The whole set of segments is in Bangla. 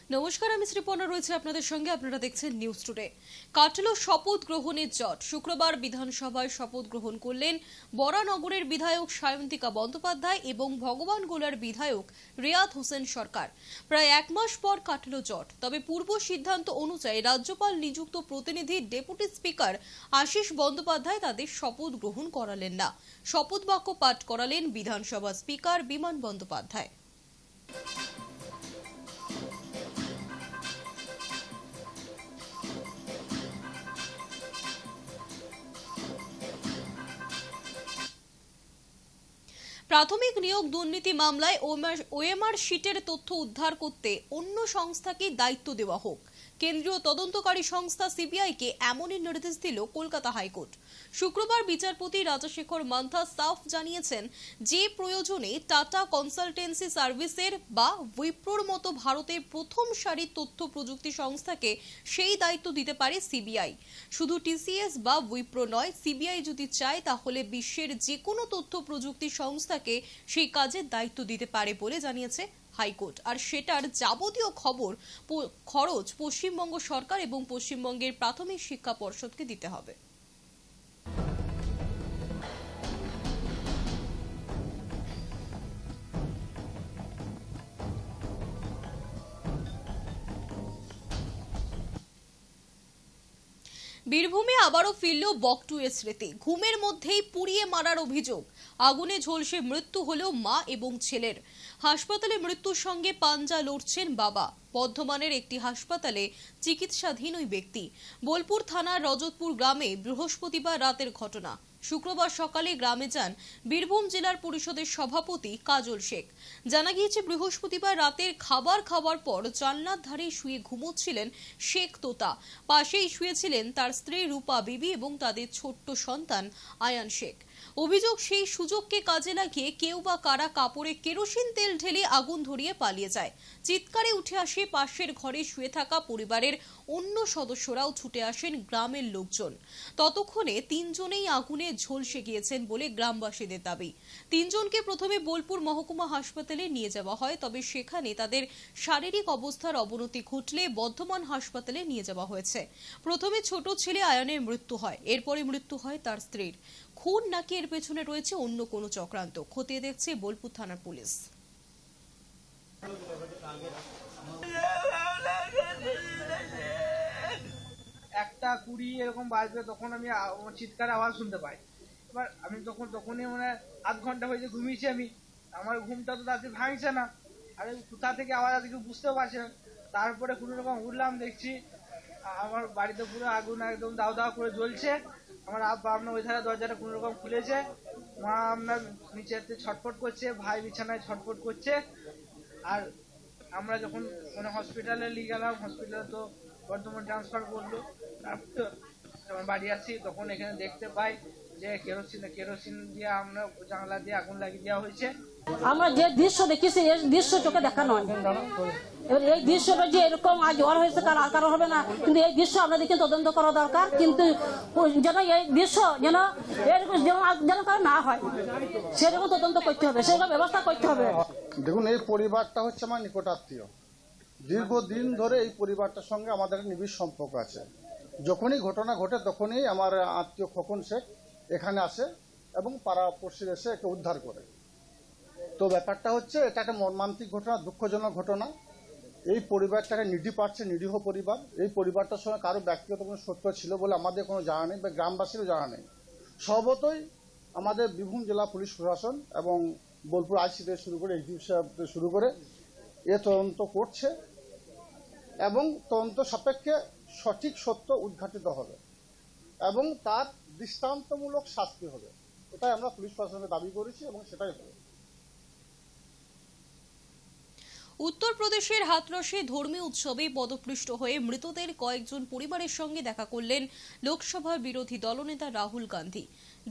নমস্কার, আমি শ্রীপর্ণা রয়েছে আপনাদের সঙ্গে। আপনারা দেখছেন নিউজ টুডে। কাটলো শপথ গ্রহণের জট। শুক্রবার বিধানসভায় শপথ গ্রহণ করলেন বরানগরের বিধায়ক সায়ন্তিকা বন্দ্যোপাধ্যায় এবং ভগবানগোলার বিধায়ক রিয়াদ হোসেন সরকার। প্রায় এক মাস পর কাটলো জট। তবে পূর্ব সিদ্ধান্ত অনুযায়ী রাজ্যপাল নিযুক্ত প্রতিনিধি ডেপুটি স্পিকার আশিস বন্দ্যোপাধ্যায় তাদের শপথ গ্রহণ করালেন না। শপথ বাক্য পাঠ করালেন বিধানসভা স্পিকার বিমান বন্দ্যোপাধ্যায়। প্রাথমিক নিয়োগ দুর্নীতি মামলায় ওএমআর শিটের তথ্য উদ্ধার করতে অন্য সংস্থাকে দায়িত্ব দেওয়া হোক। কেন্দ্রীয় তদন্তকারী সংস্থা সিবিআইকে এমনই নির্দেশ দিল কলকাতা হাইকোর্ট। শুক্রবার বিচারপতি রাজাশেখর মান্থা সাফ জানিয়েছেন যে প্রয়োজনে টাটা কনসালটেন্সি সার্ভিসের বা উইপ্রোর মতো ভারতের প্রথম সারির তথ্য প্রযুক্তি সংস্থাকে সেই দায়িত্ব দিতে পারে সিবিআই। শুধু টিসিএস বা উইপ্রো নয়, সিবিআই যদি চায় তাহলে বিশ্বের যে কোনো তথ্য প্রযুক্তি সংস্থাকে সেই কাজের দায়িত্ব দিতে পারে বলে জানিয়েছে হাইকোর্ট। আর সেটার যাবতীয় খরচ পশ্চিমবঙ্গ সরকার এবং পশ্চিমবঙ্গের প্রাথমিক শিক্ষা পর্ষদকে দিতে হবে। বীরভূমে আবারও ফিরল বকটুয়ের স্মৃতি। ঘুমের মধ্যেই পুড়িয়ে মারার অভিযোগ। আগুনে ঝলসে মৃত্যু হলো মা এবং ছেলের। হাসপাতালে মৃত্যুর সঙ্গে পাঞ্জা লড়ছেন বাবা। বর্ধমানের একটি হাসপাতালে চিকিৎসাধীন ওই ব্যক্তি। বোলপুর থানার রজতপুর গ্রামে বৃহস্পতিবার রাতের ঘটনা। শুক্রবার সকালে গ্রামে যান বীরভূম জেলার পরিষদের সভাপতি কাজল শেখ। জানা গিয়েছে বৃহস্পতিবার রাতের খাবার খাওয়ার পর জানলার ধারে শুয়ে ঘুমোচ্ছিলেন শেখ তোতা। পাশেই শুয়েছিলেন তার স্ত্রী রূপা বিবি এবং তাদের ছোট্ট সন্তান আয়ান শেখ। অভিযোগ, সেই সুযোগকে কাজে লাগিয়ে কেউ বা কারা কাপড়ে কেরোসিন তেল ঢেলে আগুন ধরিয়ে পালিয়ে যায়। চিৎকারে উঠে আসে পাশের ঘরে শুয়ে থাকা পরিবারের অন্য সদস্যরাও ছুটে আসেন গ্রামের লোকজন। ততক্ষণে তিনজনেই আগুনে ঝলসে গিয়েছেন বলে গ্রামবাসীদের দাবি। তিনজনকে প্রথমে বোলপুর মহকুমা হাসপাতালে নিয়ে যাওয়া হয়, তবে সেখানে তাদের শারীরিক অবস্থার অবনতি ঘটলে বর্ধমান হাসপাতালে নিয়ে যাওয়া হয়েছে। প্রথমে ছোট ছেলে আয়নের মৃত্যু হয়, এরপরে মৃত্যু হয় তার স্ত্রীর। খুন নাকি এর পেছনে রয়েছে অন্য কোনো চক্রান্ত, খতিয়ে দেখছে বোলপুর থানার পুলিশ। একটা 20 এরকম বাজবে, তখন আমি চিৎকার আওয়াজ শুনতে পাই। এবার আমি তখনই মানে আধ ঘন্টা হয়েছে ঘুমিয়েছি আমি, আমার ঘুমটা তো তাতে ভাঙছে না। আর কোথা থেকে আওয়াজ আছে কেউ বুঝতেও পারছে না। তারপরে কোনো রকম উঠলাম, দেখছি আমার বাড়িতে পুরো আগুন একদম দাও দাও করে জ্বলছে। আমার আব্বা আপনার ওই ধারে দরজাটা কোনো রকম খুলেছে, মা আপনার নিচেতে ছটফট করছে, ভাই বিছানায় ছটফট করছে। আর আমরা যখন মানে হসপিটালে নিয়ে গেলাম, হসপিটালে তো বর্ধমান ট্রান্সফার করলো। যখন বাড়ি আসছি তখন এখানে দেখতে পাই যে কেরোসিন দিয়ে আমরা জানলা দিয়ে আগুন লাগিয়ে দেওয়া হয়েছে। আমরা যে দৃশ্য দেখেছি এই দৃশ্য চোখে দেখা নয়। এবার এই দৃশ্যটা যে এরকম আজ জ্বর হয়েছে আর কারো হবে না, কিন্তু এই দৃশ্য আমাদেরকে তদন্ত করা দরকার। কিন্তু যেন এই দৃশ্য যেন কারো না হয় সেরকম তদন্ত করতে হবে, সেরকম ব্যবস্থা করতে হবে। দেখুন, এই পরিবারটা হচ্ছে আমার নিকটাত্মীয়। দীর্ঘদিন ধরে এই পরিবারটার সঙ্গে আমাদের নিবিড় সম্পর্ক আছে। যখনই ঘটনা ঘটে তখনই আমার আত্মীয় খোকন শেখ এখানে আসে এবং পাড়াপড়শি এসে একে উদ্ধার করে। তো ব্যাপারটা হচ্ছে এটা একটা মর্মান্তিক ঘটনা, দুঃখজনক ঘটনা। এই পরিবারটাকে নিরীহ পরিবার। এই পরিবারটার সঙ্গে কারো ব্যক্তিগত কোনো সত্য ছিল বলে আমাদের কোনো জানা নেই বা গ্রামবাসীরও জানা নেই। স্বভাবতই আমাদের বীরভূম জেলা পুলিশ প্রশাসন এবং বোলপুর আইসি থেকে শুরু করে এসডিপি সাহেব থেকে শুরু করে এ তদন্ত করছে এবং তদন্ত সাপেক্ষে সঠিক সত্য উদ্ঘাটিত হবে এবং তার দৃষ্টান্তমূলক শাস্তি হবে। এটাই আমরা পুলিশ প্রশাসনের দাবি করেছি এবং সেটাই হবে। উত্তরপ্রদেশের হাথরসে ধর্মীয় উৎসবে পদপৃষ্ট হয়ে মৃতদের কয়েকজন পরিবারের সঙ্গে দেখা করলেন লোকসভার বিরোধী দলনেতা রাহুল গান্ধী।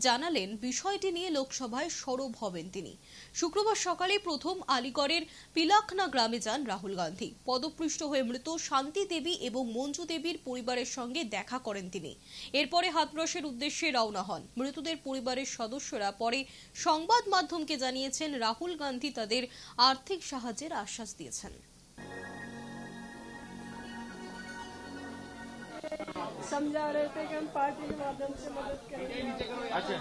জানালেন বিষয়টি নিয়ে লোকসভায় সরব হবেন তিনি। শুক্রবার সকালে প্রথম আলিগড়ের পিলাখনা গ্রামে যান রাহুল গান্ধী। পদপৃষ্ট হয়ে মৃত শান্তি দেবী এবং মঞ্জু দেবীর পরিবারের সঙ্গে দেখা করেন তিনি। এরপরে হাথরসের উদ্দেশ্যে রওনা হন। মৃতদের পরিবারের সদস্যরা পরে সংবাদ মাধ্যমকে জানিয়েছেন রাহুল গান্ধী তাদের আর্থিক সাহায্যের আশ্বাস দিয়েছেন। समझा रहे थे कि हम पार्टी के माध्यम से मदद करेंगे। अच्छा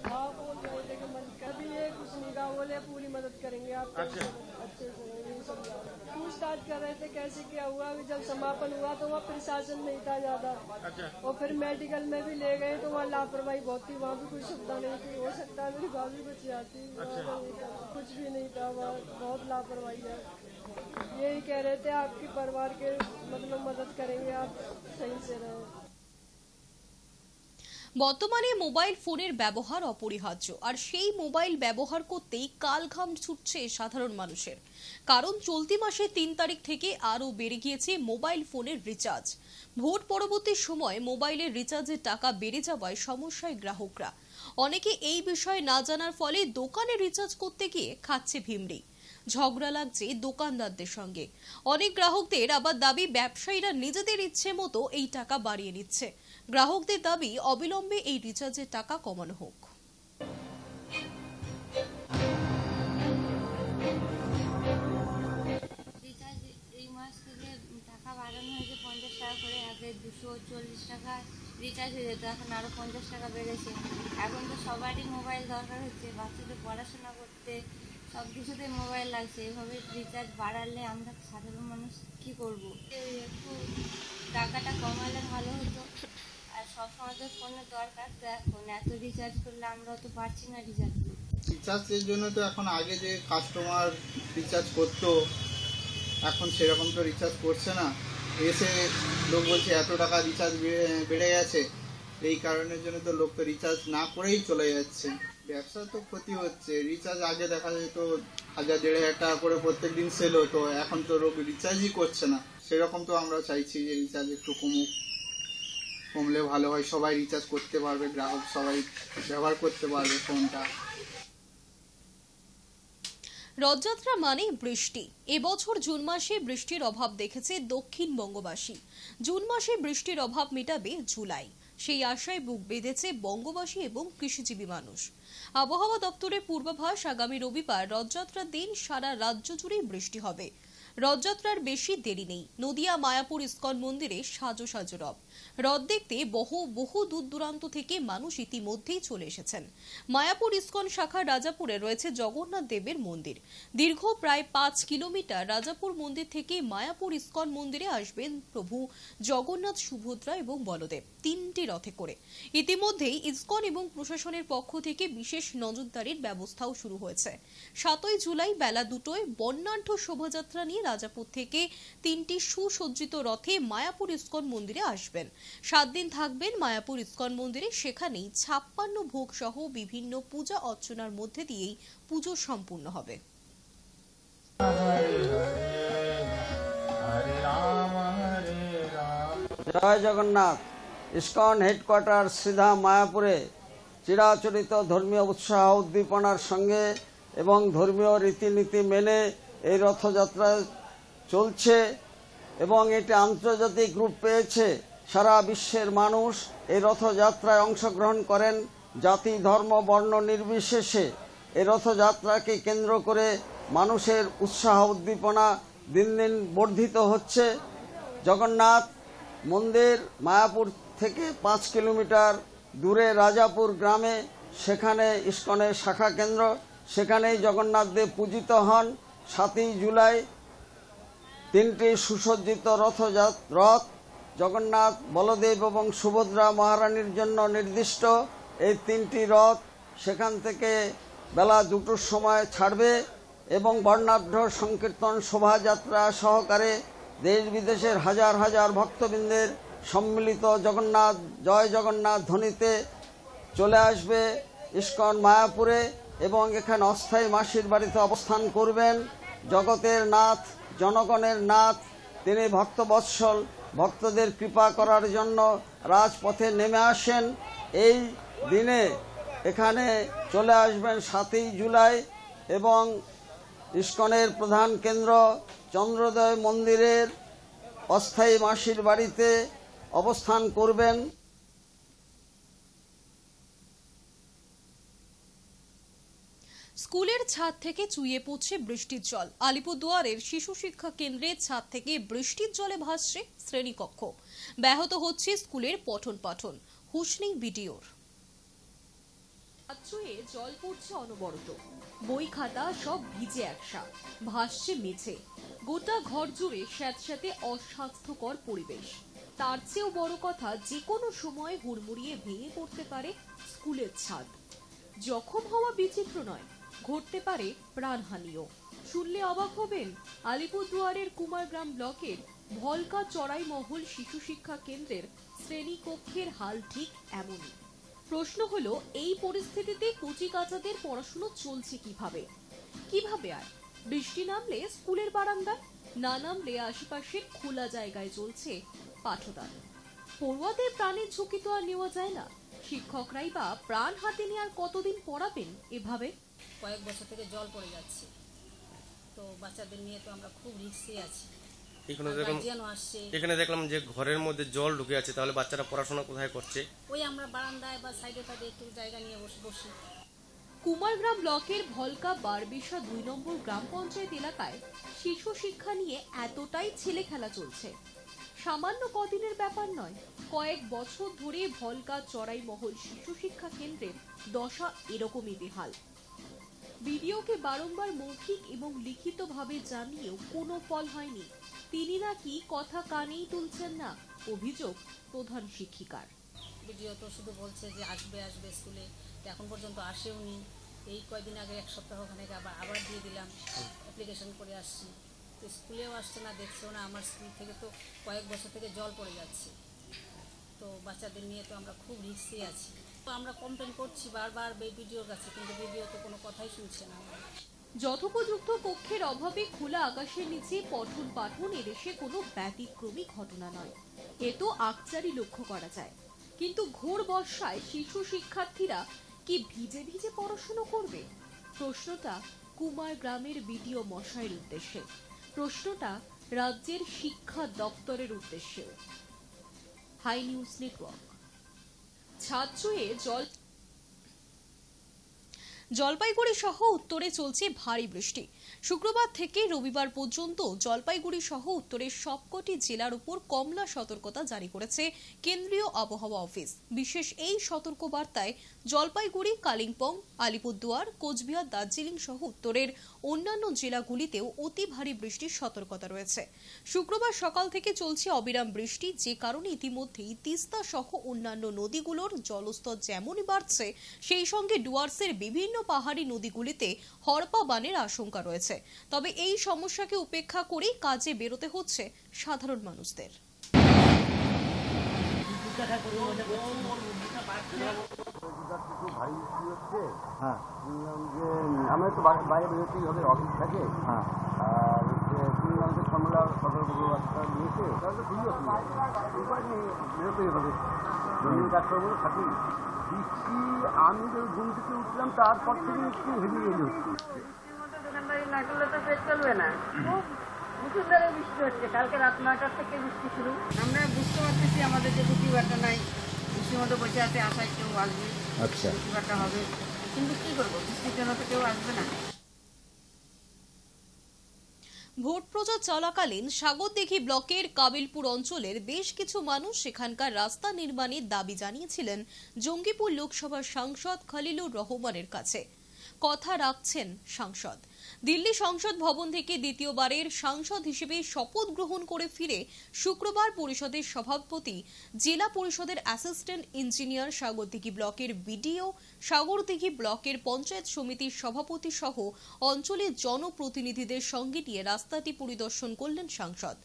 हाँ बोल रहे थे कि कभी ये कुछ नहीं कहा, बोले पूरी मदद करेंगे आप अच्छे से, यही समझा रहे। पूछताछ कर रहे थे कैसे क्या हुआ। अभी जब समापन हुआ तो वहाँ प्रशासन नहीं था ज्यादा, और फिर मेडिकल में भी ले गए तो वहाँ लापरवाही बहुत थी, वहाँ भी कोई सुविधा नहीं थी। हो सकता है मेरी भाभी कुछ आती, कुछ भी नहीं था, वहाँ बहुत लापरवाही है। यही कह रहे थे आपके परिवार के मतलब मदद करेंगे, आप सही से रहे। বর্তমানে মোবাইল ফোনের ব্যবহার অপরিহার্য, আর সেই মোবাইল ব্যবহার করতেই কালঘাম ছুটছে সাধারণ মানুষের। কারণ চলতি মাসের ৩ তারিখ থেকে আরও বেড়ে গিয়েছে মোবাইল ফোনের রিচার্জ। ভোট পরবর্তী সময় মোবাইলের রিচার্জের টাকা বেড়ে যাওয়ায় সমস্যায় গ্রাহকরা। অনেকে এই বিষয়ে না জানার ফলে দোকানে রিচার্জ করতে গিয়ে খাচ্ছে ভিমড়ি। ঝগড়া লাগছে দোকানদারদের সঙ্গে। অনেক গ্রাহকদের আবার দাবি ব্যবসায়ীরা নিজেদের ইচ্ছে মতো এই টাকা বাড়িয়ে নিচ্ছে। গ্রাহকদের দাবি অবিলম্বে এই রিচার্জের টাকা কমানো হোক। রিচার্জ এই মাস থেকে টাকা বাড়ানো হয়েছে 50 টাকা করে। আগে 240 টাকা রিচার্জ হয়ে যেত, এখন আরও 50 টাকা বেড়েছে। এখন তো সবারই মোবাইল দরকার হচ্ছে, বাচ্চাদের পড়াশোনা করতে সব কিছুতে মোবাইল লাগছে। এভাবে রিচার্জ বাড়ালে আমরা সাধারণ মানুষ কী করবো? একটু টাকাটা কমালে ভালো হতো। আর সবসময় তো ফোনের দরকার, তো এখন এত রিচার্জ করলে আমরা তো পারছি না রিচার্জ করতে। রিচার্জের জন্য তো এখন আগে যে কাস্টমার রিচার্জ করতো, এখন সেরকম তো রিচার্জ করছে না। এসে লোক বলছে এত টাকা রিচার্জ বেড়ে গেছে, এই কারণের জন্য তো লোক তো রিচার্জ না করেই চলে যাচ্ছে। ব্যবসা তো ক্ষতি হচ্ছে। রিচার্জ আগে দেখা যেত 1000-1500 টাকা করে প্রত্যেক দিন সেল হতো, এখন তো লোক রিচার্জই করছে না। সেরকম তো আমরা চাইছি যে রিচার্জ একটু কমলে ভালো হয়, সবাই রিচার্জ করতে পারবে, গ্রাহক সবাই ব্যবহার করতে পারবে ফোনটা। রথযাত্রা মানে বৃষ্টি। এবছর জুন মাসে বৃষ্টির অভাব দেখেছে দক্ষিণবঙ্গবাসী। জুন মাসে বৃষ্টির অভাব মেটাবে জুলাই, সেই আশায় বুক বেঁধেছে বঙ্গবাসী এবং কৃষিজীবী মানুষ। আবহাওয়া দপ্তরের পূর্বাভাস, আগামী রবিবার রথযাত্রার দিন সারা রাজ্য জুড়ে বৃষ্টি হবে। রথযাত্রার বেশি দেরি নেই, নদিয়া মায়াপুর ইস্কন মন্দিরে সাজো সাজো রথ। রথ দেখতে বহু দূর দূরান্ত থেকে মানুষ ইতিমধ্যেই চলে এসেছেন। মায়াপুর ইস্কন শাখা রাজাপুরে রয়েছে জগন্নাথ দেবের মন্দির। দীর্ঘ প্রায় 5 কিলোমিটার রাজাপুর মন্দির থেকে মায়াপুর ইস্কন মন্দিরে আসবেন প্রভু জগন্নাথ, সুভদ্রা এবং বলদেব 3টি রথে করে। ইতিমধ্যেই ইস্কন এবং প্রশাসনের পক্ষ থেকে বিশেষ নজরদারির ব্যবস্থাও শুরু হয়েছে। 7ই জুলাই বেলা 2টোয় বর্ণাঢ্য শোভাযাত্রা নিয়ে রাজাপুর থেকে 3টি সুসজ্জিত রথে মায়াপুর ইস্কন মন্দিরে আসবেন। 7 দিন থাকবেন মায়াপুর ইস্কন মন্দিরে। সেখানেই 56 ভোগ সহ বিভিন্ন পূজা অর্চনার মধ্যে দিয়েই পুজো সম্পূর্ণ হবে। জয় জগন্নাথ। ইস্কন হেডকোয়ার্টার সিধা মায়াপুরে চিরাচরিত ধর্মীয় উৎসাহ উদ্দীপনার সঙ্গে এবং ধর্মীয় রীতিনীতি মেনে এই রথযাত্রা চলছে এবং এটি আন্তর্জাতিক রূপ পেয়েছে। সারা বিশ্বের মানুষ এই রথযাত্রায় অংশগ্রহণ করেন, জাতি ধর্ম বর্ণ নির্বিশেষে। এই রথযাত্রাকে কেন্দ্র করে মানুষের উৎসাহ উদ্দীপনা দিন দিন বর্ধিত হচ্ছে। জগন্নাথ মন্দির মায়াপুর থেকে 5 কিলোমিটার দূরে রাজাপুর গ্রামে, সেখানে ইস্কনের শাখা কেন্দ্র, সেখানেই জগন্নাথ দেব পূজিত হন। 7ই জুলাই 3টি সুসজ্জিত রথ জগন্নাথ, বলদেব এবং সুভদ্রা মহারানীর জন্য নির্দিষ্ট। এই 3টি রথ সেখান থেকে বেলা 2টোর সময় ছাড়বে এবং বর্ণাঢ্য সংকীর্তন শোভাযাত্রা সহকারে দেশ বিদেশের হাজার হাজার ভক্তবৃন্দের সম্মিলিত জগন্নাথ জয় জগন্নাথ ধ্বনিতে চলে আসবে ইস্কন মায়াপুরে এবং এখানে অস্থায়ী মাসির বাড়িতে অবস্থান করবেন। জগতের নাথ, জনগণের নাথ, তিনি ভক্তবৎসল, ভক্তদের কৃপা করার জন্য রাজপথে নেমে আসেন। এই দিনে এখানে চলে আসবেন 7ই জুলাই এবং ইস্কনের প্রধান কেন্দ্র চন্দ্রোদয় মন্দিরের অস্থায়ী মাসির বাড়িতে অবস্থান করবেন। স্কুলের ছাদ থেকে চুইয়ে পড়ছে বৃষ্টির জল। আলিপুরদুয়ারের শিশু শিক্ষা কেন্দ্রের ছাদ থেকে বৃষ্টির জলে ভাসছে শ্রেণীকক্ষ। ব্যাহত হচ্ছে স্কুলের পঠন পাঠন। হুঁশ নেই বিডিওর। চুইয়ে জল পড়ছে অনবরত, বই খাতা সব ভিজে একসা, ভাসছে মেঝে। গোটা ঘর জুড়ে স্যাঁতস্যাঁতে অস্বাস্থ্যকর পরিবেশ। তার চেয়েও বড় কথা, যে কোনো সময় হুড়মুড়িয়ে ভেঙে পড়তে পারে স্কুলের ছাদ। জখম হওয়া বিচিত্র নয়, ঘটতে পারে প্রাণহানিও। শুনলে অবাক হবেন, আলিপুরদুয়ারের কুমারগ্রাম ব্লকের ভলকা চড়াইমহল শিশু শিক্ষা কেন্দ্রের শ্রেণীকক্ষের হাল ঠিক এমনই। প্রশ্ন হলো, এই পরিস্থিতিতে কচিকাচাদের পড়াশুনো চলছে কিভাবে? আর বৃষ্টি নামলে স্কুলের বারান্দায়, না নামলে আশেপাশের খোলা জায়গায় চলছে পাঠদান। পড়ুয়াদের প্রাণের ঝুঁকি তো আর নেওয়া যায় না। শিক্ষকরাই বা প্রাণ হাতে নিয়ে আর কতদিন পড়াবেন এভাবে? কয়েক বছর থেকে জল পড়ে যাচ্ছে, তো বাচ্চাদের নিয়ে তো আমরা খুব রিস্কে আছি। এখানে দেখলাম যে ঘরের মধ্যে জল ঢুকে আছে, তাহলে বাচ্চারা পড়াশোনা কোথায় করছে? ওই আমরা বারান্দায় বা সাইডে একটু জায়গা নিয়ে বসি। কুমারগ্রাম ব্লকের ভলকা বারবিশা 2 নম্বর গ্রাম পঞ্চায়েত এলাকায় শিশু শিক্ষা নিয়ে এতটাই ছেলে খেলা চলছে, সামান্য কদিনের ব্যাপার নয়। কয়েক বছর ধরে ভলকা চড়াইমহল শিশু শিক্ষা কেন্দ্রের দশা এরকমই বেহাল। বিডিওকে বারংবার মৌখিক এবং লিখিতভাবে জানিয়েও কোনো ফল হয়নি। তিনি নাকি কথা কানেই তুলছেন না, অভিযোগ প্রধান শিক্ষিকার। বিডিও তো শুধু বলছে যে আসবে স্কুলে, এখন পর্যন্ত আসেওনি। এই কয়েকদিন আগে 1 সপ্তাহ ওখানে আবার দিয়ে দিলাম, অ্যাপ্লিকেশন করে আসছি, তো স্কুলেও আসছে না, দেখছেও না। আমার স্কুল থেকে তো কয়েক বছর থেকে জল পড়ে যাচ্ছে, তো বাচ্চাদের নিয়ে তো আমরা খুব রিস্কে আছি। তো আমরা কমপ্লেন করছি বারবার বিডিওর কাছে, কিন্তু বিডিও তো কোনো কথাই শুনছে না। যথোপযুক্ত কক্ষের অভাবে খোলা আকাশের নিচে পঠন পাঠন এদেশে কোনো ব্যতিক্রমী ঘটনা নয়, এ তো আকচারি লক্ষ্য করা যায়। কিন্তু ঘোর বর্ষায় শিশু শিক্ষার্থীরা কি ভিজে ভিজে পড়াশোনা করবে? প্রশ্নটা কুমার গ্রামের বিডিও মশাইয়ের উদ্দেশ্যে, প্রশ্নটা রাজ্যের শিক্ষা দপ্তরের উদ্দেশ্যে। High News Network. ছাদ চুইয়ে জলপাইগুড়ি সহ উত্তরে চলছে ভারী বৃষ্টি। শুক্রবার থেকে রবিবার পর্যন্ত জলপাইগুড়ি সহ উত্তরের সবকটি জেলার উপর কমলা সতর্কতা জারি করেছে কেন্দ্রীয় আবহাওয়া অফিস। বিশেষ এই সতর্ক বার্তায় জলপাইগুড়ি, কালিম্পং, আলিপুরদুয়ার, কোচবিহার, দার্জিলিং সহ উত্তরের অন্যান্য জেলাগুলিতেও অতি ভারী বৃষ্টির সতর্কতা রয়েছে। শুক্রবার সকাল থেকে চলছে অবিরাম বৃষ্টি, যে কারণে ইতিমধ্যেই তিস্তা সহ অন্যান্য নদীগুলোর জলস্তর যেমনই বাড়ছে, সেই সঙ্গে ডুয়ার্সের বিভিন্ন পাহাড়ি নদীগুলিতে হড়পা বানের আশঙ্কা রয়েছে। তবে এই সমস্যাকে উপেক্ষা করেই কাজে বেরোতে হচ্ছে সাধারণ মানুষদের। আমরা তো বাইরে বেরোতেই হবে, অফিস থাকে। আর শুনলাম যে কমলা সতর্কতা দিয়েছে, তাহলে খুবই অসুবিধা, উপায় নেই, বেরোতেই হবে। জমির কাজ করবো থাকি বৃষ্টি। আমি যে ঘুম থেকে উঠলাম তারপর থেকে একটু হেভি রেডি হচ্ছে। দোকানবাড়ি না করলে তো পেট চলবে না। খুব প্রচুর ধরে বৃষ্টি হচ্ছে, কালকে রাত 9টার থেকে বৃষ্টি শুরু। আমরা বুঝতে পারতেছি আমাদের যে প্রতিবারটা নাই, বৃষ্টির মধ্যে বসে আছে, আশায় কেউ আসবে, প্রতিবারটা হবে, কিন্তু কি করবো, বৃষ্টির জন্য তো কেউ আসবে না। ভোট প্রচার চলাকালীন সাগরদিঘি ব্লকের কাবিলপুর অঞ্চলের বেশ কিছু মানুষ সেখানকার রাস্তা নির্মাণের দাবি জানিয়েছিলেন জঙ্গিপুর লোকসভার সাংসদ খলিলুর রহমানের কাছে। কথা রাখছেন সাংসদ। দিল্লি সংসদ ভবন থেকে দ্বিতীয়বারের সাংসদ হিসেবে শপথ গ্রহণ করে ফিরে শুক্রবার পরিষদের সভাপতি, জেলা পরিষদের অ্যাসিস্ট্যান্ট ইঞ্জিনিয়ার, সাগরদিঘি ব্লকের বিডিও, সাগরদিঘি ব্লকের পঞ্চায়েত সমিতির সভাপতি সহ অঞ্চলের জনপ্রতিনিধিদের সঙ্গে নিয়ে রাস্তাটি পরিদর্শন করলেন সাংসদ।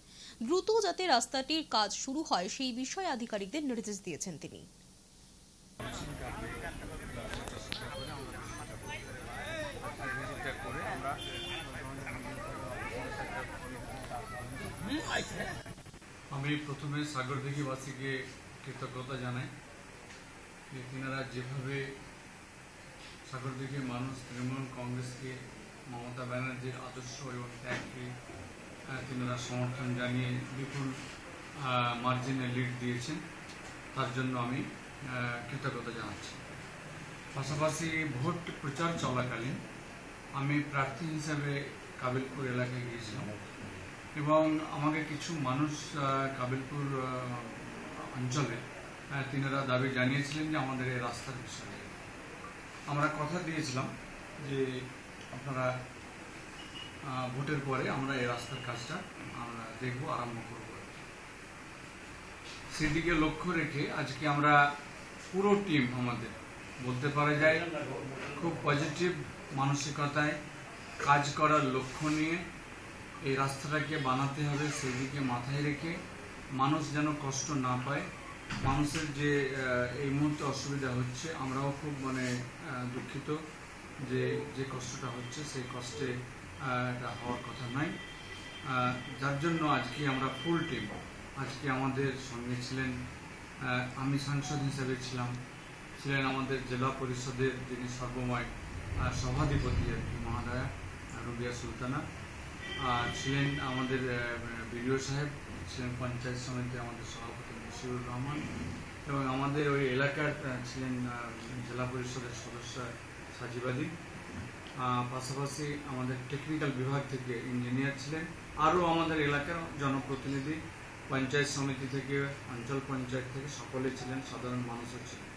দ্রুত যাতে রাস্তাটির কাজ শুরু হয় সেই বিষয়ে আধিকারিকদের নির্দেশ দিয়েছেন তিনি। আমি প্রথমে সাগরদিঘিবাসীকে কৃতজ্ঞতা জানাই যে তিনারা যেভাবে সাগরদিঘির মানুষ তৃণমূল কংগ্রেসকে, মমতা ব্যানার্জির আদর্শ এবং ত্যাগকে তিনারা সমর্থন জানিয়ে বিপুল মার্জিনে লিড দিয়েছেন, তার জন্য আমি কৃতজ্ঞতা জানাচ্ছি। পাশাপাশি ভোট প্রচার চলাকালীন আমি প্রার্থী হিসাবে কাবিলপুর এলাকায় গিয়েছিলাম এবং আমাকে কিছু মানুষ কাবিলপুর অঞ্চলে তিনারা দাবি জানিয়েছিলেন যে আমাদের এই রাস্তার বিষয়ে আমরা কথা দিয়েছিলাম যে আপনারা ভোটের পরে আমরা এই রাস্তার কাজটা আমরা দেখব, আরম্ভ করব। সেদিকে লক্ষ্য রেখে আজকে আমরা পুরো টিম আমাদের বলতে পারা যায় খুব পজিটিভ মানসিকতায় কাজ করার লক্ষ্য নিয়ে এই রাস্তাটাকে বানাতে হবে, সেদিকে মাথায় রেখে মানুষ যেন কষ্ট না পায়। মানুষের যে এই মুহূর্তে অসুবিধা হচ্ছে, আমরাও খুব দুঃখিত যে কষ্টটা হচ্ছে, সেই কষ্টে এটা হওয়ার কথা নয়। যার জন্য আজকে আমরা ফুল টিম, আজকে আমাদের সঙ্গে ছিলেন, আমি সাংসদ হিসেবে ছিলেন আমাদের জেলা পরিষদের যিনি সর্বময় সভাধিপতি আর কি মহাদয়া রুবিয়া সুলতানা, ছিলেন আমাদের বিডিও সাহেব, ছিলেন পঞ্চায়েত সমিতির আমাদের সভাপতি মুশিউর রহমান এবং আমাদের ওই এলাকার ছিলেন জেলা পরিষদের সদস্য সাজিবাদী, পাশাপাশি আমাদের টেকনিক্যাল বিভাগ থেকে ইঞ্জিনিয়ার ছিলেন, আরও আমাদের এলাকার জনপ্রতিনিধি, পঞ্চায়েত সমিতি থেকে, অঞ্চল পঞ্চায়েত থেকে সকলে ছিলেন, সাধারণ মানুষও ছিলেন।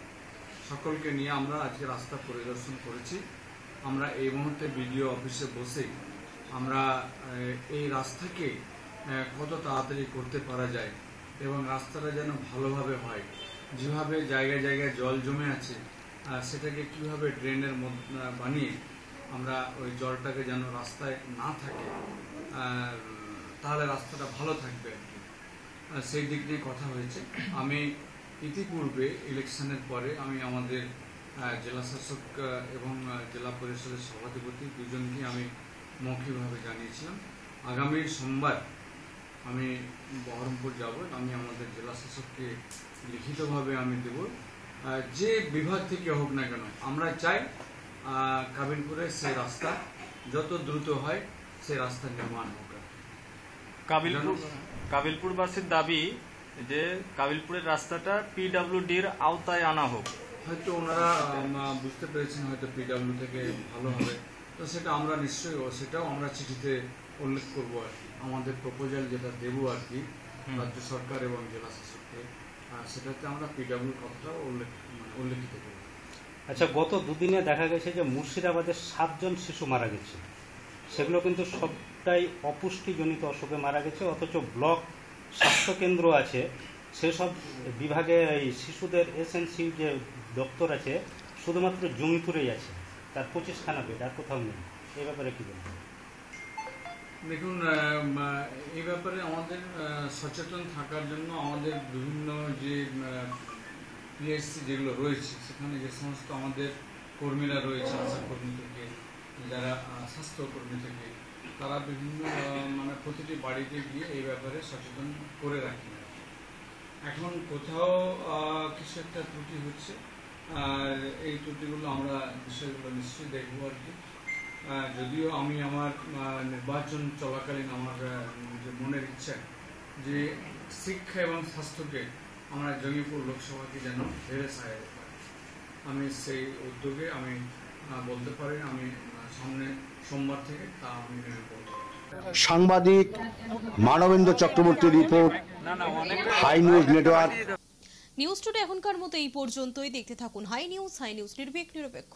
সকলকে নিয়ে আমরা আজকে রাস্তা পরিদর্শন করেছি। আমরা এই মুহূর্তে বিডিও অফিসে বসে আমরা এই রাস্তাকে কত তাড়াতাড়ি করতে পারা যায় এবং রাস্তাটা যেন ভালোভাবে হয়, যেভাবে জায়গায় জায়গায় জল জমে আছে সেটাকে কিভাবে ড্রেনের বানিয়ে আমরা ওই জলটাকে যেন রাস্তায় না থাকে, তাহলে রাস্তাটা ভালো থাকবে আর কি, সেই দিক নিয়ে কথা হয়েছে। আমি ইতিপূর্বে ইলেকশনের পরে আমি আমাদের জেলা শাসক এবং জেলা পরিষদের সভাধিপতি দুজনকে আমি মৌখিকভাবে জানিয়েছিলাম আগামী সোমবার আমি বহরমপুর যাব, আমি আমাদের জেলা শাসককে লিখিতভাবে আমি দেব, যে বিভাগ থেকে হোক না কেন আমরা চাই কাবিলপুরে সেই রাস্তা যত দ্রুত হয় সেই রাস্তা নির্মাণ হোক। কাবিলপুরবাসীর দাবি যে কাবিলপুরের রাস্তাটা পিডব্লিউডির আওতায় আনা হোক। হয়তো ওনারা বুঝতে পেরেছেন হয়তো পিডব্লিউ থেকে ভালো হবে, তো সেটা আমরা নিশ্চয়ই সেটাও আমরা চিঠিতে উল্লেখ করবো আর কি, আমাদের প্রপোজাল যেটা দেবো আর কি রাজ্য সরকার এবং জেলা শাসককে, সেটাতে আমরা পিডব্লিউ কথাটাও উল্লেখিত করব। আচ্ছা, গত দুদিনে দেখা গেছে যে মুর্শিদাবাদের 7 জন শিশু মারা গেছে, সেগুলো কিন্তু সবটাই অপুষ্টিজনিত অসুখে মারা গেছে, অথচ ব্লক স্বাস্থ্যকেন্দ্র আছে সেসব বিভাগে এই শিশুদের এসএনসি যে দপ্তর আছে শুধুমাত্র জমিপুরেই আছে, তার 25খানা বেড, আর কোথাও নেই। এই ব্যাপারে কি বলবেন? দেখুন, এই ব্যাপারে আমাদের সচেতন থাকার জন্য আমাদের বিভিন্ন যে পিএইচসি যেগুলো রয়েছে সেখানে যে সমস্ত আমাদের কর্মীরা রয়েছে, আশা কর্মী থেকে যারা স্বাস্থ্যকর্মী থেকে, তারা বিভিন্ন প্রতিটি বাড়িতে গিয়ে এই ব্যাপারে সচেতন করে রাখেন। এখন কোথাও কিছু একটা ত্রুটি হচ্ছে, আর এই ত্রুটিগুলো আমরা বিষয়গুলো নিশ্চয়ই দেখবো আর কি। যদিও আমি আমার নির্বাচন চলাকালীন আমার যে মনের ইচ্ছা যে শিক্ষা এবং স্বাস্থ্যকে আমরা জঙ্গিপুর লোকসভাকে যেন ধীরে সাজাতে পারি, আমি সেই উদ্যোগে আমি বলতে পারি আমি সামনে সোমবার থেকে তা আমি করবো। সাংবাদিক মানবেন্দ্র চক্রবর্তীর report, High News Network. News today এখনকার মতো এই পর্যন্তই। দেখতে থাকুন হাই নিউজ নিরপেক্ষ।